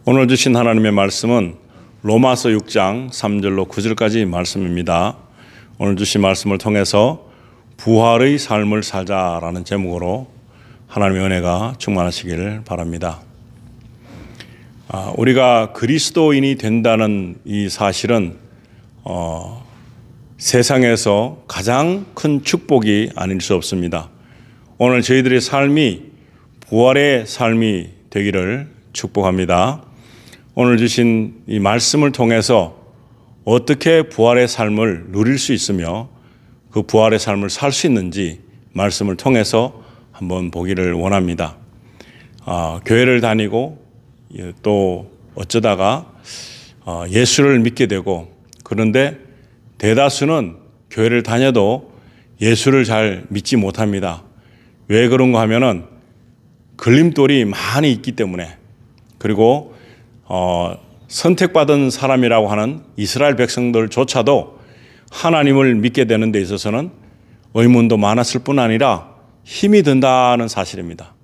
오늘 주신 하나님의 말씀은 로마서 6장 3절로 9절까지 말씀입니다. 오늘 주신 말씀을 통해서 부활의 삶을 살자라는 제목으로 하나님의 은혜가 충만하시기를 바랍니다. 우리가 그리스도인이 된다는 이 사실은 세상에서 가장 큰 축복이 아닐 수 없습니다. 오늘 저희들의 삶이 부활의 삶이 되기를 축복합니다. 오늘 주신 이 말씀을 통해서 어떻게 부활의 삶을 누릴 수 있으며 그 부활의 삶을 살 수 있는지 말씀을 통해서 한번 보기를 원합니다. 교회를 다니고 또 어쩌다가 예수를 믿게 되고, 그런데 대다수는 교회를 다녀도 예수를 잘 믿지 못합니다. 왜 그런가 하면은 걸림돌이 많이 있기 때문에, 그리고 선택받은 사람이라고 하는 이스라엘 백성들조차도 하나님을 믿게 되는 데 있어서는 의문도 많았을 뿐 아니라 힘이 든다는 사실입니다.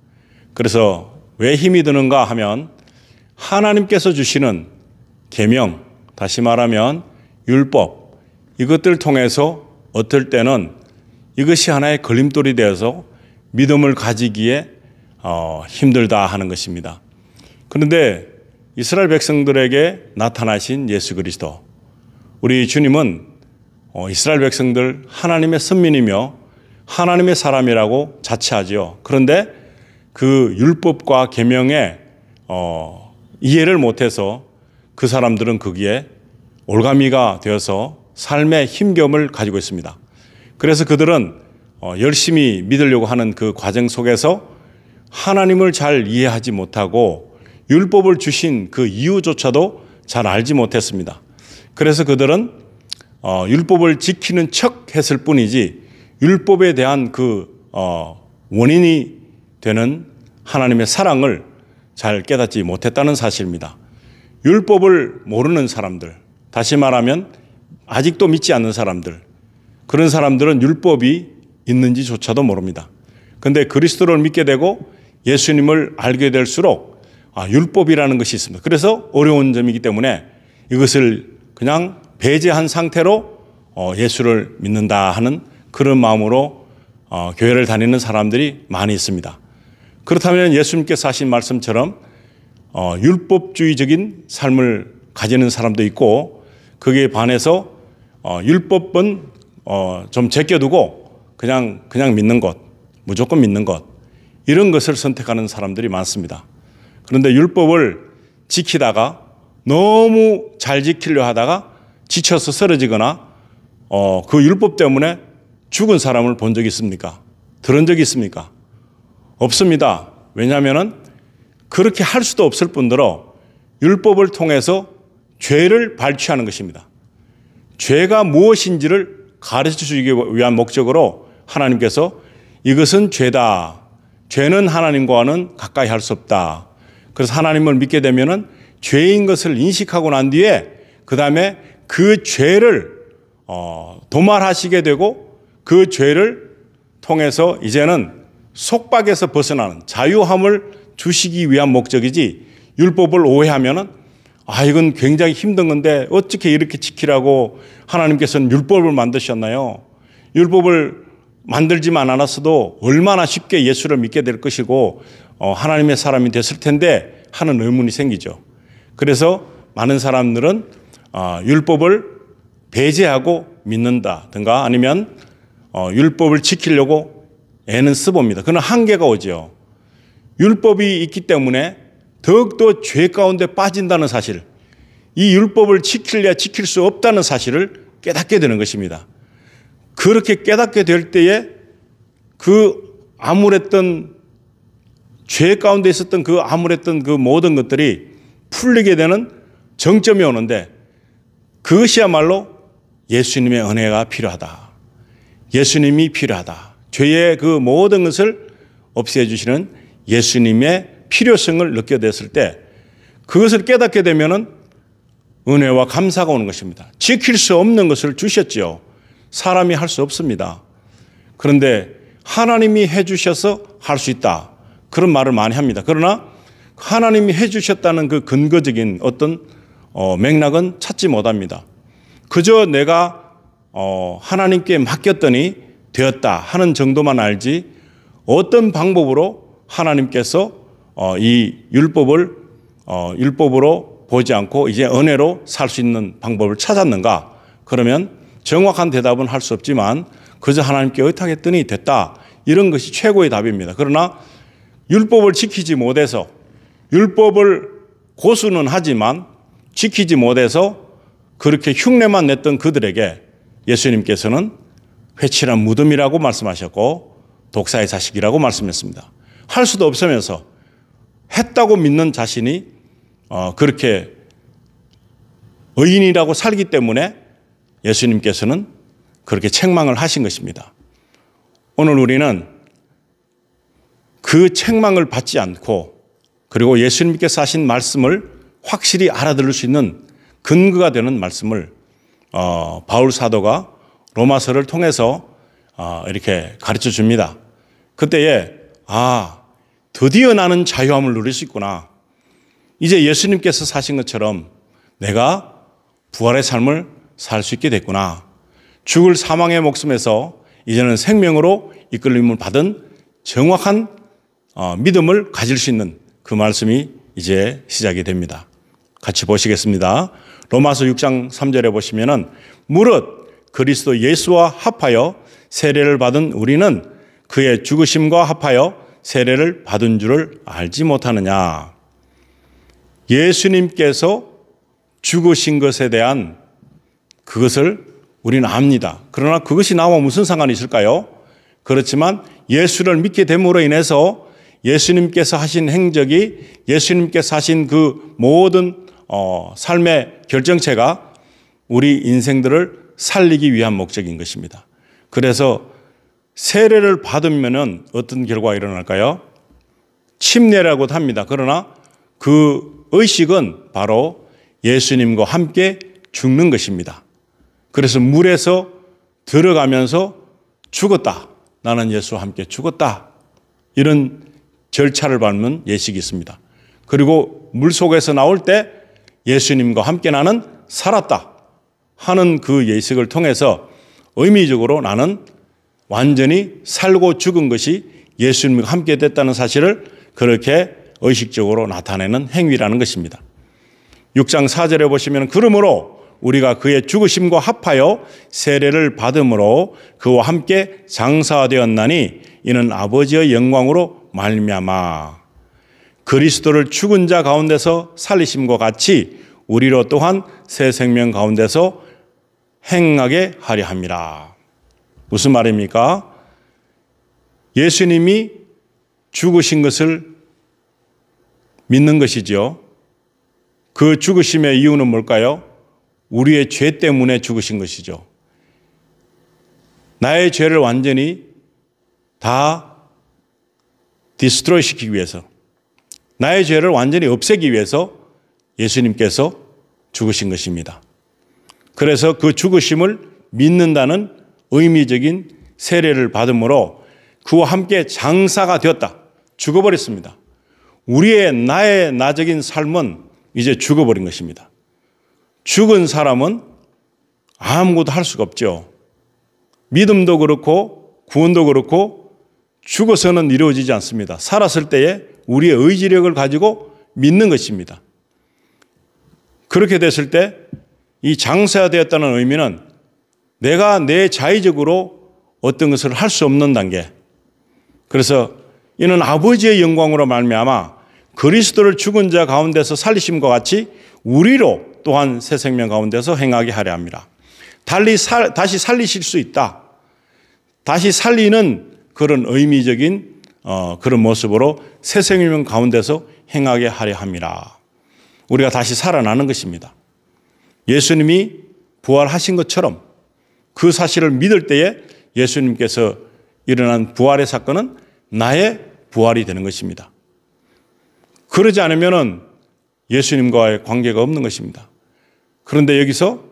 그래서 왜 힘이 드는가 하면 하나님께서 주시는 계명, 다시 말하면 율법, 이것들을 통해서 어떨 때는 이것이 하나의 걸림돌이 되어서 믿음을 가지기에 힘들다 하는 것입니다. 그런데 이스라엘 백성들에게 나타나신 예수 그리스도, 우리 주님은 이스라엘 백성들 하나님의 선민이며 하나님의 사람이라고 자처하지요. 그런데 그 율법과 계명에 이해를 못해서 그 사람들은 거기에 올가미가 되어서 삶의 힘겨움을 가지고 있습니다. 그래서 그들은 열심히 믿으려고 하는 그 과정 속에서 하나님을 잘 이해하지 못하고 율법을 주신 그 이유조차도 잘 알지 못했습니다. 그래서 그들은 율법을 지키는 척 했을 뿐이지 율법에 대한 그 원인이 되는 하나님의 사랑을 잘 깨닫지 못했다는 사실입니다. 율법을 모르는 사람들, 다시 말하면 아직도 믿지 않는 사람들, 그런 사람들은 율법이 있는지조차도 모릅니다. 그런데 그리스도를 믿게 되고 예수님을 알게 될수록 율법이라는 것이 있습니다. 그래서 어려운 점이기 때문에 이것을 그냥 배제한 상태로 예수를 믿는다 하는 그런 마음으로 교회를 다니는 사람들이 많이 있습니다. 그렇다면 예수님께서 하신 말씀처럼 율법주의적인 삶을 가지는 사람도 있고, 거기에 반해서 율법은 좀 제껴두고 그냥 믿는 것, 무조건 믿는 것, 이런 것을 선택하는 사람들이 많습니다. 그런데 율법을 지키다가 너무 잘 지키려 하다가 지쳐서 쓰러지거나 그 율법 때문에 죽은 사람을 본 적이 있습니까? 들은 적이 있습니까? 없습니다. 왜냐하면 그렇게 할 수도 없을 뿐더러 율법을 통해서 죄를 발취하는 것입니다. 죄가 무엇인지를 가르쳐 주기 위한 목적으로 하나님께서 이것은 죄다, 죄는 하나님과는 가까이 할 수 없다. 그래서 하나님을 믿게 되면은 죄인 것을 인식하고 난 뒤에 그 다음에 그 죄를 도말하시게 되고, 그 죄를 통해서 이제는 속박에서 벗어나는 자유함을 주시기 위한 목적이지, 율법을 오해하면은 이건 굉장히 힘든 건데 어떻게 이렇게 지키라고 하나님께서는 율법을 만드셨나요? 율법을 만들지만 않았어도 얼마나 쉽게 예수를 믿게 될 것이고 하나님의 사람이 됐을 텐데 하는 의문이 생기죠. 그래서 많은 사람들은 율법을 배제하고 믿는다든가 아니면 율법을 지키려고 애는 써봅니다. 그러나 한계가 오죠. 율법이 있기 때문에 더욱더 죄 가운데 빠진다는 사실, 이 율법을 지킬래야 지킬 수 없다는 사실을 깨닫게 되는 것입니다. 그렇게 깨닫게 될 때에 그 암울했던 죄 가운데 있었던 그 암울했던 그 모든 것들이 풀리게 되는 정점이 오는데, 그것이야말로 예수님의 은혜가 필요하다. 예수님이 필요하다. 죄의 그 모든 것을 없애주시는 예수님의 필요성을 느껴 됐을 때 그것을 깨닫게 되면은 은혜와 감사가 오는 것입니다. 지킬 수 없는 것을 주셨죠. 사람이 할 수 없습니다. 그런데 하나님이 해주셔서 할 수 있다, 그런 말을 많이 합니다. 그러나 하나님이 해주셨다는 그 근거적인 어떤 맥락은 찾지 못합니다. 그저 내가 하나님께 맡겼더니 되었다 하는 정도만 알지 어떤 방법으로 하나님께서 이 율법으로 보지 않고 이제 은혜로 살 수 있는 방법을 찾았는가? 그러면 정확한 대답은 할 수 없지만 그저 하나님께 의탁했더니 됐다. 이런 것이 최고의 답입니다. 그러나 율법을 지키지 못해서 율법을 고수는 하지만 지키지 못해서 그렇게 흉내만 냈던 그들에게 예수님께서는 회칠한 무덤이라고 말씀하셨고 독사의 자식이라고 말씀했습니다. 할 수도 없으면서 했다고 믿는 자신이 그렇게 의인이라고 살기 때문에 예수님께서는 그렇게 책망을 하신 것입니다. 오늘 우리는 그 책망을 받지 않고 그리고 예수님께서 하신 말씀을 확실히 알아들을 수 있는 근거가 되는 말씀을 바울 사도가 로마서를 통해서 이렇게 가르쳐 줍니다. 그때에 드디어 나는 자유함을 누릴 수 있구나. 이제 예수님께서 사신 것처럼 내가 부활의 삶을 살 수 있게 됐구나. 죽을 사망의 목숨에서 이제는 생명으로 이끌림을 받은 정확한 믿음을 가질 수 있는 그 말씀이 이제 시작이 됩니다. 같이 보시겠습니다. 로마서 6장 3절에 보시면은 무릇 그리스도 예수와 합하여 세례를 받은 우리는 그의 죽으심과 합하여 세례를 받은 줄을 알지 못하느냐. 예수님께서 죽으신 것에 대한 그것을 우리는 압니다. 그러나 그것이 나와 무슨 상관이 있을까요? 그렇지만 예수를 믿게 됨으로 인해서 예수님께서 하신 행적이 예수님께서 하신 그 모든 삶의 결정체가 우리 인생들을 살리기 위한 목적인 것입니다. 그래서 세례를 받으면은 어떤 결과가 일어날까요? 침례라고도 합니다. 그러나 그 의식은 바로 예수님과 함께 죽는 것입니다. 그래서 물에서 들어가면서 죽었다. 나는 예수와 함께 죽었다. 이런 절차를 밟는 예식이 있습니다. 그리고 물 속에서 나올 때 예수님과 함께 나는 살았다 하는 그 예식을 통해서 의미적으로 나는 완전히 살고 죽은 것이 예수님과 함께 됐다는 사실을 그렇게 의식적으로 나타내는 행위라는 것입니다. 6장 4절에 보시면 그러므로 우리가 그의 죽으심과 합하여 세례를 받음으로 그와 함께 장사되었나니 이는 아버지의 영광으로 말미암아 그리스도를 죽은 자 가운데서 살리심과 같이 우리로 또한 새 생명 가운데서 행하게 하려 함이라. 무슨 말입니까? 예수님이 죽으신 것을 믿는 것이죠. 그 죽으심의 이유는 뭘까요? 우리의 죄 때문에 죽으신 것이죠. 나의 죄를 완전히 다 디스트로이 시키기 위해서, 나의 죄를 완전히 없애기 위해서 예수님께서 죽으신 것입니다. 그래서 그 죽으심을 믿는다는 의미적인 세례를 받음으로 그와 함께 장사가 되었다. 죽어버렸습니다. 우리의 나의 나적인 삶은 이제 죽어버린 것입니다. 죽은 사람은 아무것도 할 수가 없죠. 믿음도 그렇고 구원도 그렇고 죽어서는 이루어지지 않습니다. 살았을 때에 우리의 의지력을 가지고 믿는 것입니다. 그렇게 됐을 때 이 장사되었다는 의미는 내가 내 자의적으로 어떤 것을 할 수 없는 단계. 그래서 이는 아버지의 영광으로 말미암아 그리스도를 죽은 자 가운데서 살리심과 같이 우리로 또한 새 생명 가운데서 행하게 하려 합니다. 다시 살리실 수 있다. 다시 살리는 그런 의미적인 그런 모습으로 새 생명 가운데서 행하게 하려 합니다. 우리가 다시 살아나는 것입니다. 예수님이 부활하신 것처럼 그 사실을 믿을 때에 예수님께서 일어난 부활의 사건은 나의 부활이 되는 것입니다. 그러지 않으면 예수님과의 관계가 없는 것입니다. 그런데 여기서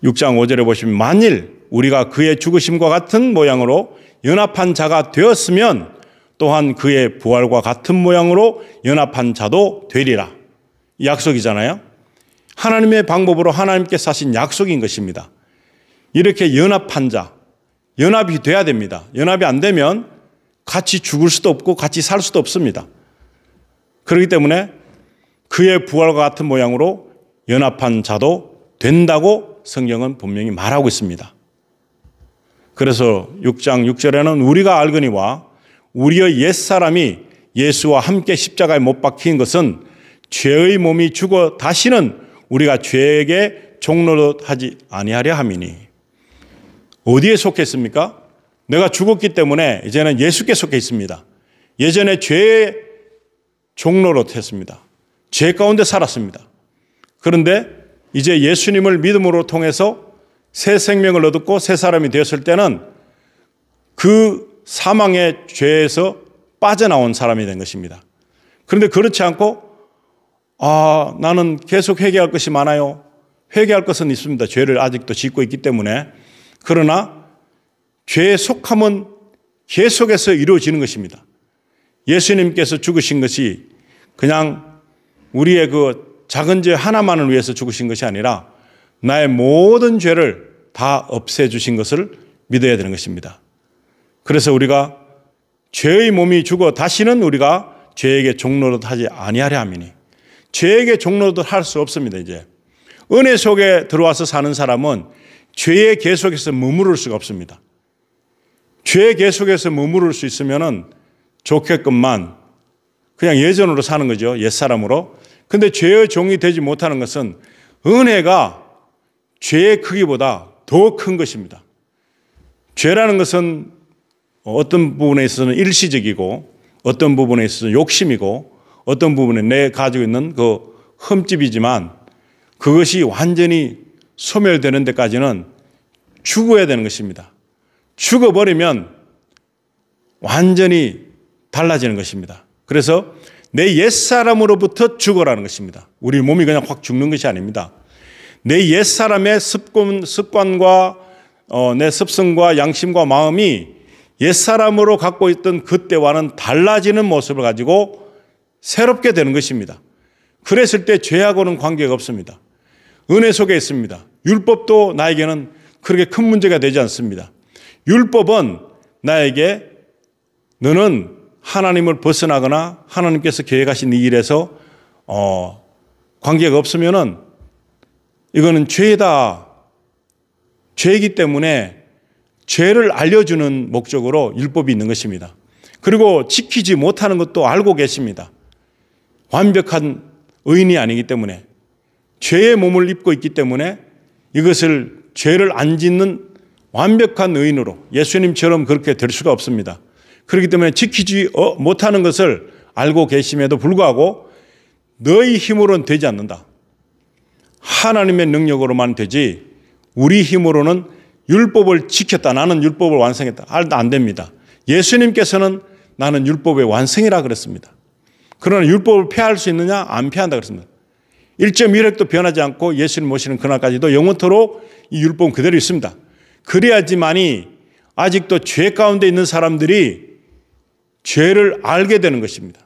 6장 5절에 보시면 만일 우리가 그의 죽으심과 같은 모양으로 연합한 자가 되었으면 또한 그의 부활과 같은 모양으로 연합한 자도 되리라. 약속이잖아요. 하나님의 방법으로 하나님께서 하신 약속인 것입니다. 이렇게 연합한 자, 연합이 돼야 됩니다. 연합이 안 되면 같이 죽을 수도 없고 같이 살 수도 없습니다. 그렇기 때문에 그의 부활과 같은 모양으로 연합한 자도 된다고 성경은 분명히 말하고 있습니다. 그래서 6장 6절에는 우리가 알거니와 우리의 옛사람이 예수와 함께 십자가에 못 박힌 것은 죄의 몸이 죽어 다시는 우리가 죄에게 종노릇하지 아니하려 함이니. 어디에 속해 있습니까? 내가 죽었기 때문에 이제는 예수께 속해 있습니다. 예전에 죄의 종노릇했습니다. 죄 가운데 살았습니다. 그런데 이제 예수님을 믿음으로 통해서 새 생명을 얻었고 새 사람이 되었을 때는 그 사망의 죄에서 빠져나온 사람이 된 것입니다. 그런데 그렇지 않고 나는 계속 회개할 것이 많아요. 회개할 것은 있습니다. 죄를 아직도 짓고 있기 때문에. 그러나 죄의 속함은 계속해서 이루어지는 것입니다. 예수님께서 죽으신 것이 그냥 우리의 그 작은 죄 하나만을 위해서 죽으신 것이 아니라 나의 모든 죄를 다 없애주신 것을 믿어야 되는 것입니다. 그래서 우리가 죄의 몸이 죽어 다시는 우리가 죄에게 종노릇하지 아니하려 함이니. 죄에게 종노릇 할 수 없습니다. 이제 은혜 속에 들어와서 사는 사람은 죄에 계속해서 머무를 수가 없습니다. 죄에 계속해서 머무를 수 있으면은 좋겠건만 그냥 예전으로 사는 거죠. 옛사람으로. 근데 죄의 종이 되지 못하는 것은 은혜가 죄의 크기보다 더 큰 것입니다. 죄라는 것은 어떤 부분에 있어서는 일시적이고 어떤 부분에 있어서는 욕심이고 어떤 부분에 내 가지고 있는 그 흠집이지만 그것이 완전히 소멸되는 데까지는 죽어야 되는 것입니다. 죽어버리면 완전히 달라지는 것입니다. 그래서 내 옛사람으로부터 죽어라는 것입니다. 우리 몸이 그냥 확 죽는 것이 아닙니다. 내 옛사람의 습관과 내 습성과 양심과 마음이 옛사람으로 갖고 있던 그때와는 달라지는 모습을 가지고 새롭게 되는 것입니다. 그랬을 때 죄하고는 관계가 없습니다. 은혜 속에 있습니다. 율법도 나에게는 그렇게 큰 문제가 되지 않습니다. 율법은 나에게 너는 하나님을 벗어나거나 하나님께서 계획하신 이 일에서 관계가 없으면은 이거는 죄다. 죄이기 때문에 죄를 알려주는 목적으로 율법이 있는 것입니다. 그리고 지키지 못하는 것도 알고 계십니다. 완벽한 의인이 아니기 때문에 죄의 몸을 입고 있기 때문에 이것을 죄를 안 짓는 완벽한 의인으로 예수님처럼 그렇게 될 수가 없습니다. 그렇기 때문에 지키지 못하는 것을 알고 계심에도 불구하고 너희 힘으로는 되지 않는다. 하나님의 능력으로만 되지 우리 힘으로는 율법을 지켰다. 나는 율법을 완성했다. 안 됩니다. 예수님께서는 나는 율법의 완성이라 그랬습니다. 그러나 율법을 폐할 수 있느냐? 안 폐한다 그랬습니다. 1.1획도 변하지 않고 예수님 모시는 그날까지도 영원토록 이 율법은 그대로 있습니다. 그래야지만이 아직도 죄 가운데 있는 사람들이 죄를 알게 되는 것입니다.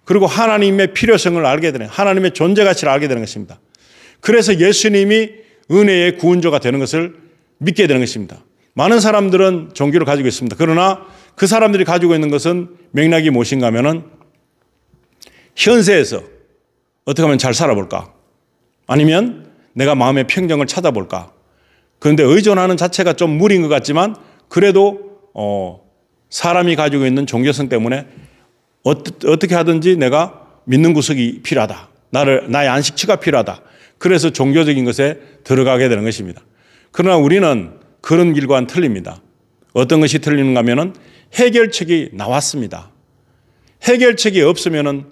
그리고 하나님의 필요성을 알게 되는, 하나님의 존재 가치를 알게 되는 것입니다. 그래서 예수님이 은혜의 구원자가 되는 것을 믿게 되는 것입니다. 많은 사람들은 종교를 가지고 있습니다. 그러나 그 사람들이 가지고 있는 것은 맥락이 무엇인가 하면은 현세에서 어떻게 하면 잘 살아볼까? 아니면 내가 마음의 평정을 찾아볼까? 그런데 의존하는 자체가 좀 무리인 것 같지만 그래도 사람이 가지고 있는 종교성 때문에 어떻게 하든지 내가 믿는 구석이 필요하다. 나의 안식처가 필요하다. 그래서 종교적인 것에 들어가게 되는 것입니다. 그러나 우리는 그런 길과는 틀립니다. 어떤 것이 틀리는가 하면은 해결책이 나왔습니다. 해결책이 없으면은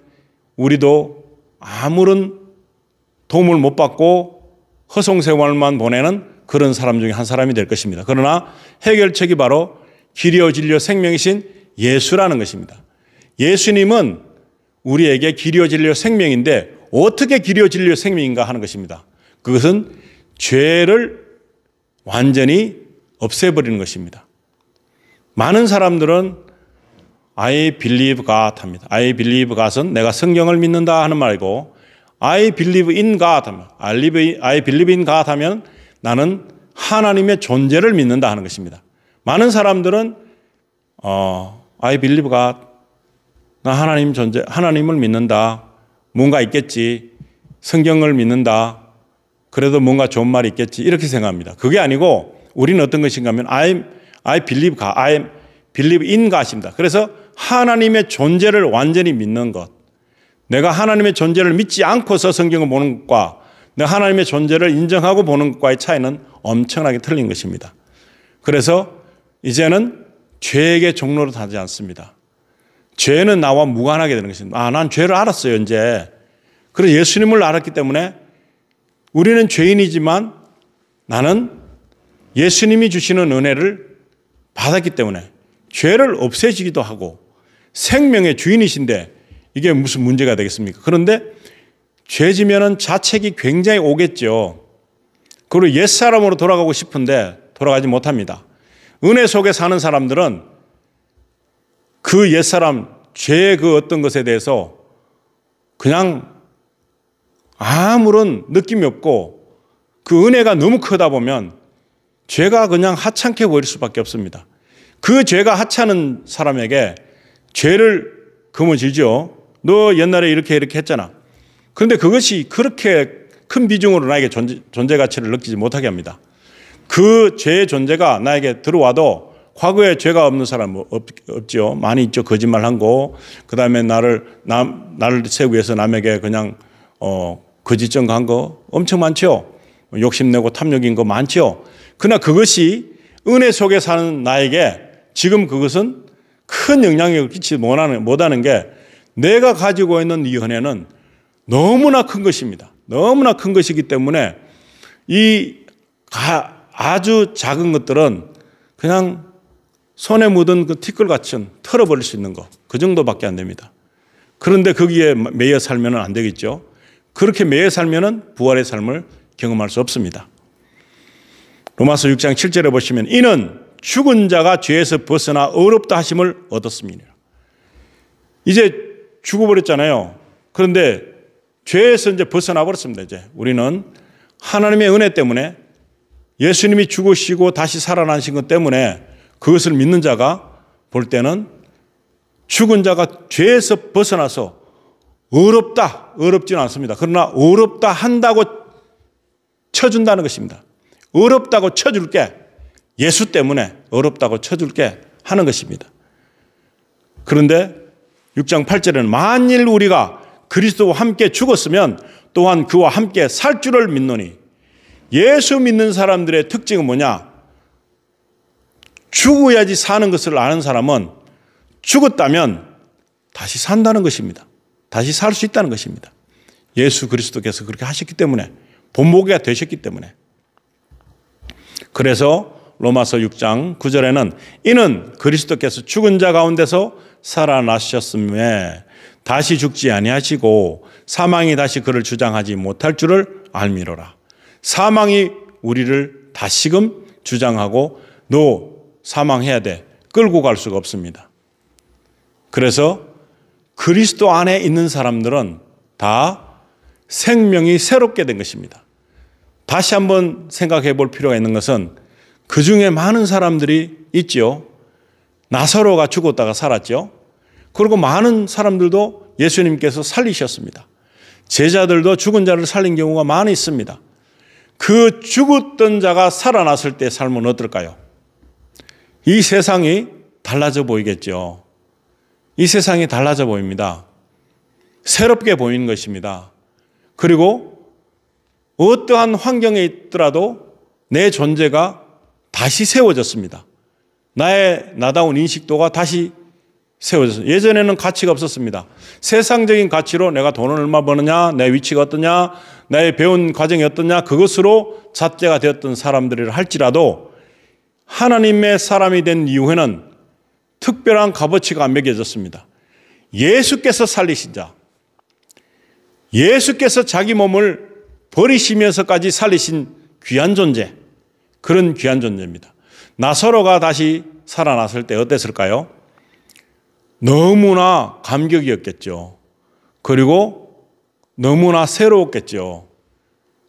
우리도 아무런 도움을 못 받고 허송세월만 보내는 그런 사람 중에 한 사람이 될 것입니다. 그러나 해결책이 바로 길이요 진리요 생명이신 예수라는 것입니다. 예수님은 우리에게 길이요 진리요 생명인데 어떻게 길이요 진리요 생명인가 하는 것입니다. 그것은 죄를 완전히 없애버리는 것입니다. 많은 사람들은 I believe God 합니다. I believe God은 내가 성경을 믿는다 하는 말이고 I believe in God 하면 I believe in God 하면 나는 하나님의 존재를 믿는다 하는 것입니다. 많은 사람들은 I believe God 나 하나님을 믿는다. 뭔가 있겠지. 성경을 믿는다. 그래도 뭔가 좋은 말이 있겠지. 이렇게 생각합니다. 그게 아니고 우리는 어떤 것인가 하면 I believe God, I believe in God입니다. 그래서 하나님의 존재를 완전히 믿는 것. 내가 하나님의 존재를 믿지 않고서 성경을 보는 것과 내가 하나님의 존재를 인정하고 보는 것과의 차이는 엄청나게 틀린 것입니다. 그래서 이제는 죄에게 종로로 타지 않습니다. 죄는 나와 무관하게 되는 것입니다. 난 죄를 알았어요, 이제. 그래서 예수님을 알았기 때문에 우리는 죄인이지만 나는 예수님이 주시는 은혜를 받았기 때문에 죄를 없애지기도 하고 생명의 주인이신데 이게 무슨 문제가 되겠습니까? 그런데 죄지면은 자책이 굉장히 오겠죠. 그리고 옛사람으로 돌아가고 싶은데 돌아가지 못합니다. 은혜 속에 사는 사람들은 그 옛사람, 죄의 그 어떤 것에 대해서 그냥 아무런 느낌이 없고 그 은혜가 너무 크다 보면 죄가 그냥 하찮게 보일 수밖에 없습니다. 그 죄가 하찮은 사람에게 죄를 거머쥐죠. 너 옛날에 이렇게 했잖아. 그런데 그것이 그렇게 큰 비중으로 나에게 존재 가치를 느끼지 못하게 합니다. 그 죄의 존재가 나에게 들어와도 과거에 죄가 없는 사람은 없죠. 많이 있죠. 거짓말한 거. 그 다음에 나를 세우기 위해서 남에게 그냥 거짓 증거한 거 엄청 많죠. 욕심내고 탐욕인 거 많죠. 그러나 그것이 은혜 속에 사는 나에게 지금 그것은 큰 영향력을 끼치지 못하는 게 내가 가지고 있는 이 은혜는 너무나 큰 것입니다. 너무나 큰 것이기 때문에 이 아주 작은 것들은 그냥 손에 묻은 그 티끌 같은 털어버릴 수 있는 것, 그 정도밖에 안 됩니다. 그런데 거기에 매여 살면 안 되겠죠. 그렇게 매여 살면 부활의 삶을 경험할 수 없습니다. 로마서 6장 7절에 보시면 이는 죽은 자가 죄에서 벗어나 의롭다 하심을 얻었습니다. 이제 죽어버렸잖아요. 그런데 죄에서 이제 벗어나 버렸습니다. 이제 우리는 하나님의 은혜 때문에 예수님이 죽으시고 다시 살아나신 것 때문에 그것을 믿는 자가 볼 때는 죽은 자가 죄에서 벗어나서 어렵지는 않습니다. 그러나 어렵다 한다고 쳐준다는 것입니다. 어렵다고 쳐줄게. 예수 때문에 어렵다고 쳐줄게 하는 것입니다. 그런데 6장 8절에는 만일 우리가 그리스도와 함께 죽었으면 또한 그와 함께 살 줄을 믿노니 예수 믿는 사람들의 특징은 뭐냐? 죽어야지 사는 것을 아는 사람은 죽었다면 다시 산다는 것입니다. 다시 살 수 있다는 것입니다. 예수 그리스도께서 그렇게 하셨기 때문에 본보기가 되셨기 때문에 그래서 로마서 6장 9절에는 이는 그리스도께서 죽은 자 가운데서 살아나셨음에 다시 죽지 아니하시고 사망이 다시 그를 주장하지 못할 줄을 알미로라. 사망이 우리를 다시금 주장하고 너 사망해야 돼. 끌고 갈 수가 없습니다. 그래서 그리스도 안에 있는 사람들은 다 생명이 새롭게 된 것입니다. 다시 한번 생각해 볼 필요가 있는 것은 그 중에 많은 사람들이 있죠. 나사로가 죽었다가 살았죠. 그리고 많은 사람들도 예수님께서 살리셨습니다. 제자들도 죽은 자를 살린 경우가 많이 있습니다. 그 죽었던 자가 살아났을 때 삶은 어떨까요? 이 세상이 달라져 보이겠죠. 이 세상이 달라져 보입니다. 새롭게 보이는 것입니다. 그리고 어떠한 환경에 있더라도 내 존재가 다시 세워졌습니다. 나다운 인식도가 다시 세워졌어요. 예전에는 가치가 없었습니다. 세상적인 가치로 내가 돈을 얼마 버느냐, 내 위치가 어떠냐, 나의 배운 과정이 어떠냐, 그것으로 잣대가 되었던 사람들이라 할지라도 하나님의 사람이 된 이후에는 특별한 값어치가 안 매겨졌습니다. 예수께서 살리신 자, 예수께서 자기 몸을 버리시면서까지 살리신 귀한 존재, 그런 귀한 존재입니다. 나사로가 다시 살아났을 때 어땠을까요? 너무나 감격이었겠죠. 그리고 너무나 새로웠겠죠.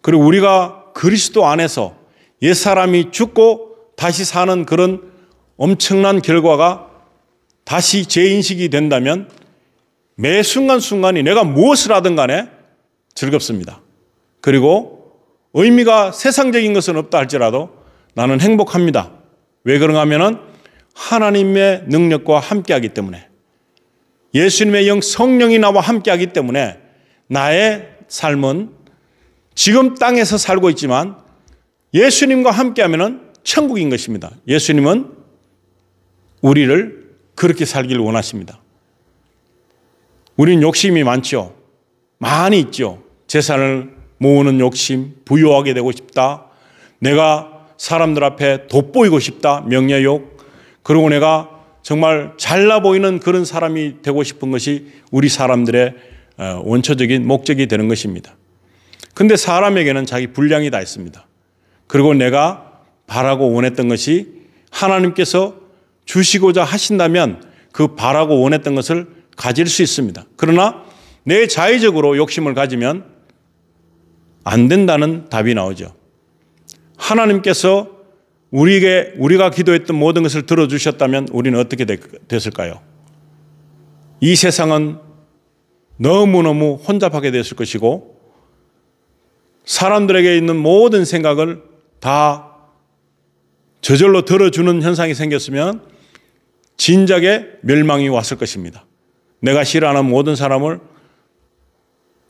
그리고 우리가 그리스도 안에서 옛사람이 죽고 다시 사는 그런 엄청난 결과가 다시 재인식이 된다면 매 순간순간이 내가 무엇을 하든 간에 즐겁습니다. 그리고 의미가 세상적인 것은 없다 할지라도 나는 행복합니다. 왜 그런가 하면은 하나님의 능력과 함께하기 때문에, 예수님의 영 성령이 나와 함께하기 때문에 나의 삶은 지금 땅에서 살고 있지만 예수님과 함께하면은 천국인 것입니다. 예수님은 우리를 그렇게 살기를 원하십니다. 우린 욕심이 많죠. 많이 있죠. 재산을 모으는 욕심, 부유하게 되고 싶다. 내가 사람들 앞에 돋보이고 싶다. 명예욕. 그리고 내가 정말 잘나 보이는 그런 사람이 되고 싶은 것이 우리 사람들의 원초적인 목적이 되는 것입니다. 근데 사람에게는 자기 분량이 다 있습니다. 그리고 내가 바라고 원했던 것이 하나님께서 주시고자 하신다면 그 바라고 원했던 것을 가질 수 있습니다. 그러나 내 자의적으로 욕심을 가지면 안 된다는 답이 나오죠. 하나님께서 우리가 기도했던 모든 것을 들어주셨다면 우리는 어떻게 됐을까요? 이 세상은 너무너무 혼잡하게 됐을 것이고 사람들에게 있는 모든 생각을 다 저절로 들어주는 현상이 생겼으면 진작에 멸망이 왔을 것입니다. 내가 싫어하는 모든 사람을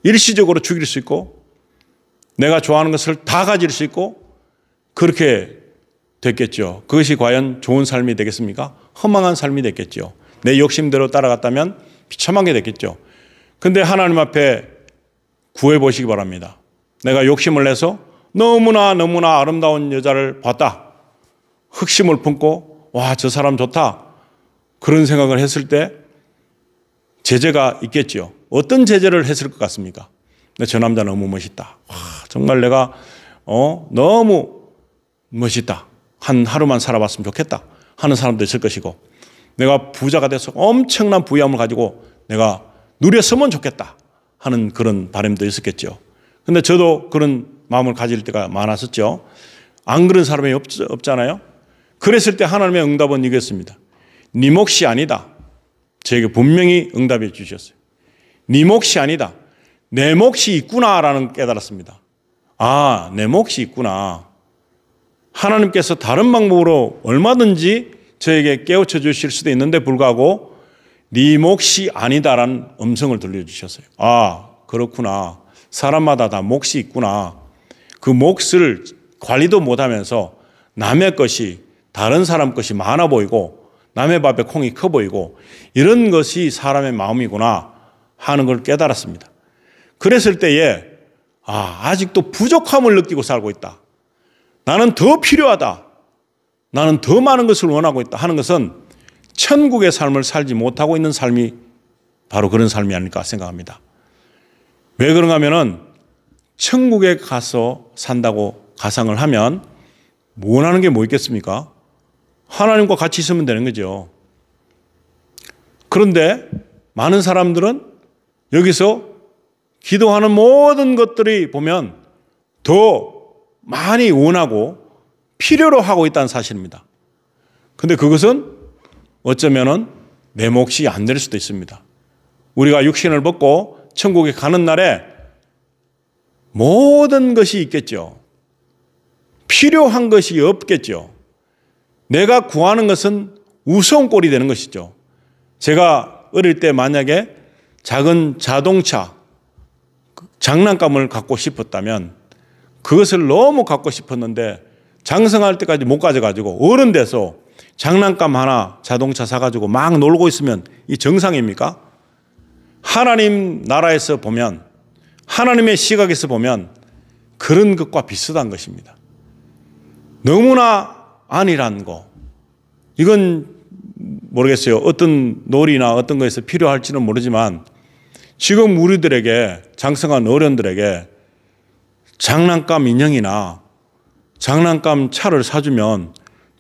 일시적으로 죽일 수 있고 내가 좋아하는 것을 다 가질 수 있고 그렇게 됐겠죠. 그것이 과연 좋은 삶이 되겠습니까? 허망한 삶이 됐겠죠. 내 욕심대로 따라갔다면 비참하게 됐겠죠. 근데 하나님 앞에 구해보시기 바랍니다. 내가 욕심을 내서 너무나 아름다운 여자를 봤다. 흑심을 품고 와, 저 사람 좋다. 그런 생각을 했을 때 제재가 있겠죠. 어떤 제재를 했을 것 같습니까? 저 남자 너무 멋있다. 와, 정말 내가 너무 멋있다. 한 하루만 살아봤으면 좋겠다 하는 사람도 있을 것이고 내가 부자가 돼서 엄청난 부유함을 가지고 내가 누렸으면 좋겠다 하는 그런 바람도 있었겠죠. 근데 저도 그런 마음을 가질 때가 많았었죠. 안 그런 사람이 없잖아요. 그랬을 때 하나님의 응답은 이겼습니다. 네 몫이 아니다. 저에게 분명히 응답해 주셨어요. 네 몫이 아니다. 내 몫이 있구나라는 깨달았습니다. 아, 내 몫이 있구나. 하나님께서 다른 방법으로 얼마든지 저에게 깨우쳐 주실 수도 있는데 불구하고 네 몫이 아니다라는 음성을 들려주셨어요. 아, 그렇구나. 사람마다 다 몫이 있구나. 그 몫을 관리도 못하면서 남의 것이 다른 사람 것이 많아 보이고 남의 밥에 콩이 커 보이고 이런 것이 사람의 마음이구나 하는 걸 깨달았습니다. 그랬을 때에 아직도 부족함을 느끼고 살고 있다. 나는 더 필요하다. 나는 더 많은 것을 원하고 있다 하는 것은 천국의 삶을 살지 못하고 있는 삶이 바로 그런 삶이 아닐까 생각합니다. 왜 그런가 하면은 천국에 가서 산다고 가상을 하면 원하는 게 뭐 있겠습니까? 하나님과 같이 있으면 되는 거죠. 그런데 많은 사람들은 여기서 기도하는 모든 것들이 보면 더 많이 원하고 필요로 하고 있다는 사실입니다. 그런데 그것은 어쩌면은 내 몫이 안 될 수도 있습니다. 우리가 육신을 벗고 천국에 가는 날에 모든 것이 있겠죠. 필요한 것이 없겠죠. 내가 구하는 것은 우스운꼴이 되는 것이죠. 제가 어릴 때 만약에 작은 자동차, 장난감을 갖고 싶었다면 그것을 너무 갖고 싶었는데 장성할 때까지 못 가져가지고 어른 돼서 장난감 하나 자동차 사가지고 막 놀고 있으면 이 정상입니까? 하나님 나라에서 보면 하나님의 시각에서 보면 그런 것과 비슷한 것입니다. 너무나 아니란 거 이건 모르겠어요. 어떤 놀이나 어떤 것에서 필요할지는 모르지만 지금 우리들에게 장성한 어른들에게 장난감 인형이나 장난감 차를 사주면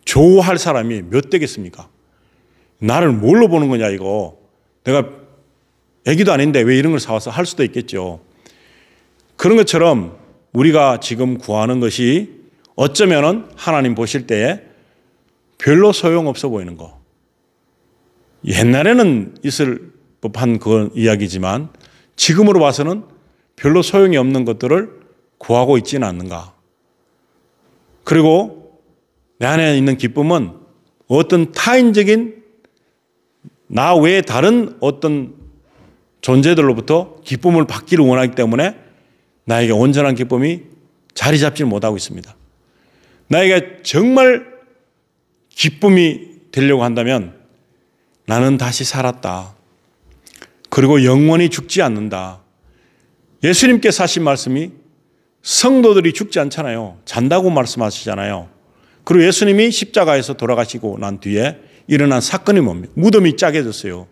좋아할 사람이 몇 되겠습니까? 나를 뭘로 보는 거냐 이거. 내가 애기도 아닌데 왜 이런 걸 사와서 할 수도 있겠죠. 그런 것처럼 우리가 지금 구하는 것이 어쩌면은 하나님 보실 때에 별로 소용없어 보이는 거. 옛날에는 있을 법한 그런 이야기지만 지금으로 봐서는 별로 소용이 없는 것들을 구하고 있지는 않는가. 그리고 내 안에 있는 기쁨은 어떤 타인적인 나 외에 다른 어떤 존재들로부터 기쁨을 받기를 원하기 때문에 나에게 온전한 기쁨이 자리 잡지 못하고 있습니다. 나에게 정말 기쁨이 되려고 한다면 나는 다시 살았다. 그리고 영원히 죽지 않는다. 예수님께서 하신 말씀이 성도들이 죽지 않잖아요. 잔다고 말씀하시잖아요. 그리고 예수님이 십자가에서 돌아가시고 난 뒤에 일어난 사건이 뭡니까? 무덤이 짜개졌어요.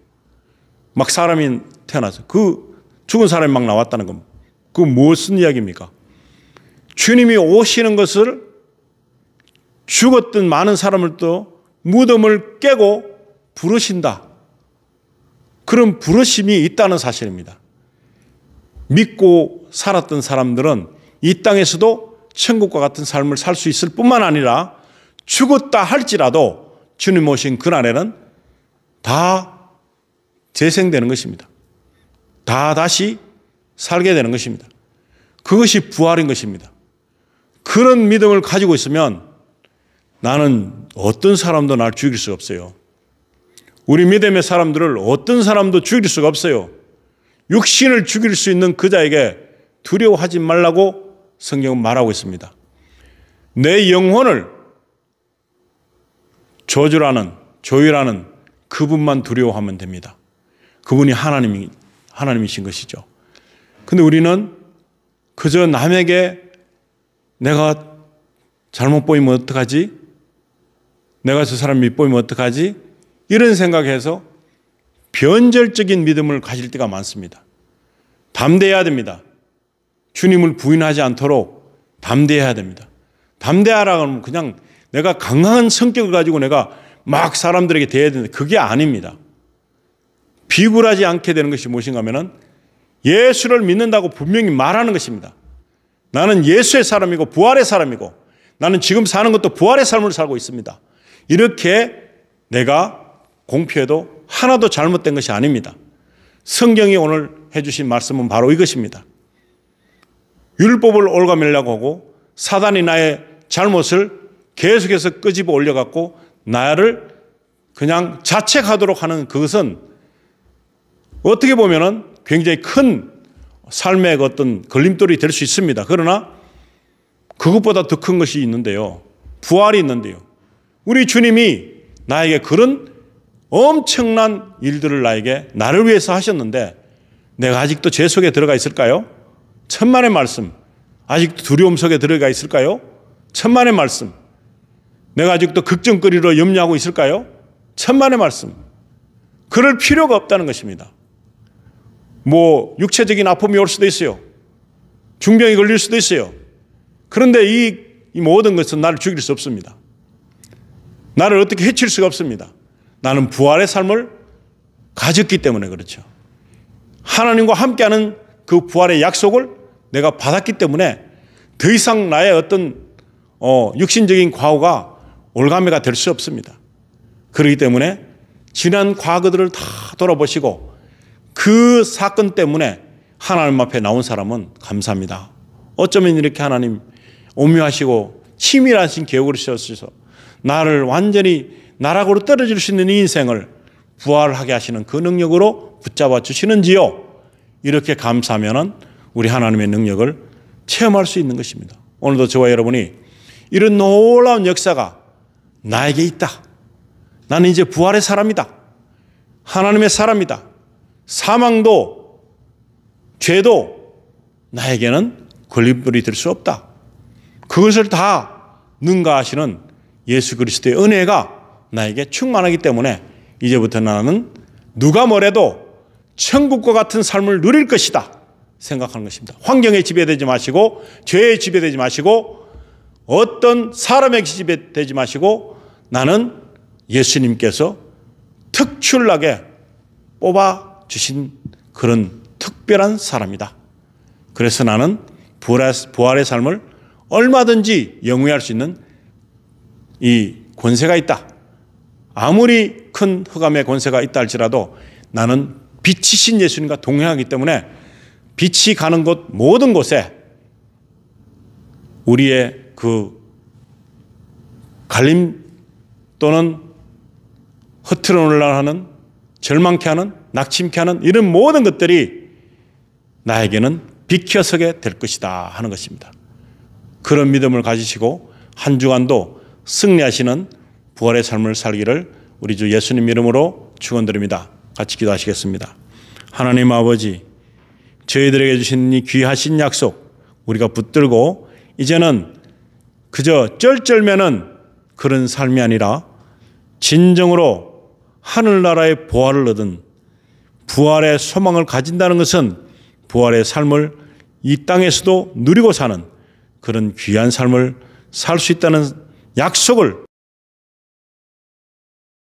막 사람이 태어나서 그 죽은 사람이 막 나왔다는 겁니다. 그 무슨 이야기입니까? 주님이 오시는 것을 죽었던 많은 사람을 또 무덤을 깨고 부르신다. 그런 부르심이 있다는 사실입니다. 믿고 살았던 사람들은 이 땅에서도 천국과 같은 삶을 살 수 있을 뿐만 아니라 죽었다 할지라도 주님 오신 그날에는 다 재생되는 것입니다. 다 다시 살게 되는 것입니다. 그것이 부활인 것입니다. 그런 믿음을 가지고 있으면 나는 어떤 사람도 날 죽일 수가 없어요. 우리 믿음의 사람들을 어떤 사람도 죽일 수가 없어요. 육신을 죽일 수 있는 그 자에게 두려워하지 말라고 성경은 말하고 있습니다. 내 영혼을 조율하는 그분만 두려워하면 됩니다. 그분이 하나님이신 것이죠. 근데 우리는 그저 남에게 내가 잘못 보이면 어떡하지? 내가 저 사람 밉보이면 어떡하지? 이런 생각해서 변절적인 믿음을 가질 때가 많습니다. 담대해야 됩니다. 주님을 부인하지 않도록 담대해야 됩니다. 담대하라고 하면 그냥 내가 강한 성격을 가지고 내가 막 사람들에게 대해야 되는데 그게 아닙니다. 비굴하지 않게 되는 것이 무엇인가 하면은 예수를 믿는다고 분명히 말하는 것입니다. 나는 예수의 사람이고 부활의 사람이고 나는 지금 사는 것도 부활의 삶을 살고 있습니다. 이렇게 내가 공표해도 하나도 잘못된 것이 아닙니다. 성경이 오늘 해주신 말씀은 바로 이것입니다. 율법을 올가매려고 하고 사단이 나의 잘못을 계속해서 끄집어 올려갖고 나를 그냥 자책하도록 하는 그것은 어떻게 보면은 굉장히 큰 삶의 어떤 걸림돌이 될 수 있습니다. 그러나 그것보다 더 큰 것이 있는데요. 부활이 있는데요. 우리 주님이 나에게 그런 엄청난 일들을 나를 위해서 하셨는데 내가 아직도 죄 속에 들어가 있을까요? 천만의 말씀. 아직도 두려움 속에 들어가 있을까요? 천만의 말씀. 내가 아직도 걱정거리로 염려하고 있을까요? 천만의 말씀. 그럴 필요가 없다는 것입니다. 육체적인 아픔이 올 수도 있어요. 중병이 걸릴 수도 있어요. 그런데 이 모든 것은 나를 죽일 수 없습니다. 나를 어떻게 해칠 수가 없습니다. 나는 부활의 삶을 가졌기 때문에 그렇죠. 하나님과 함께하는 그 부활의 약속을 내가 받았기 때문에 더 이상 나의 어떤 육신적인 과오가 올가매가 될 수 없습니다. 그렇기 때문에 지난 과거들을 다 돌아보시고 그 사건 때문에 하나님 앞에 나온 사람은 감사합니다. 어쩌면 이렇게 하나님 오묘하시고 치밀하신 계획을 세우셔서 나를 완전히 나락으로 떨어질 수 있는 이 인생을 부활하게 하시는 그 능력으로 붙잡아 주시는지요. 이렇게 감사하면 우리 하나님의 능력을 체험할 수 있는 것입니다. 오늘도 저와 여러분이 이런 놀라운 역사가 나에게 있다. 나는 이제 부활의 사람이다. 하나님의 사람이다. 사망도 죄도 나에게는 걸림돌이 될 수 없다. 그것을 다 능가하시는 예수 그리스도의 은혜가 나에게 충만하기 때문에 이제부터 나는 누가 뭐래도 천국과 같은 삶을 누릴 것이다 생각하는 것입니다. 환경에 지배되지 마시고 죄에 지배되지 마시고 어떤 사람에게 지배되지 마시고 나는 예수님께서 특출나게 뽑아 주신 그런 특별한 사람이다. 그래서 나는 부활의 삶을 얼마든지 영위할 수 있는 이 권세가 있다. 아무리 큰 흑암의 권세가 있다 할지라도 나는 빛이신 예수님과 동행하기 때문에 빛이 가는 곳 모든 곳에 우리의 그 갈림 또는 흐트러 놓으려 하는, 절망케 하는, 낙심케 하는 이런 모든 것들이 나에게는 비켜서게 될 것이다 하는 것입니다. 그런 믿음을 가지시고 한 주간도 승리하시는 부활의 삶을 살기를 우리 주 예수님 이름으로 축원드립니다. 같이 기도하시겠습니다. 하나님 아버지, 저희들에게 주신 이 귀하신 약속 우리가 붙들고 이제는 그저 쩔쩔매는 그런 삶이 아니라 진정으로 하늘나라의 보화를 얻은 부활의 소망을 가진다는 것은 부활의 삶을 이 땅에서도 누리고 사는 그런 귀한 삶을 살 수 있다는 약속을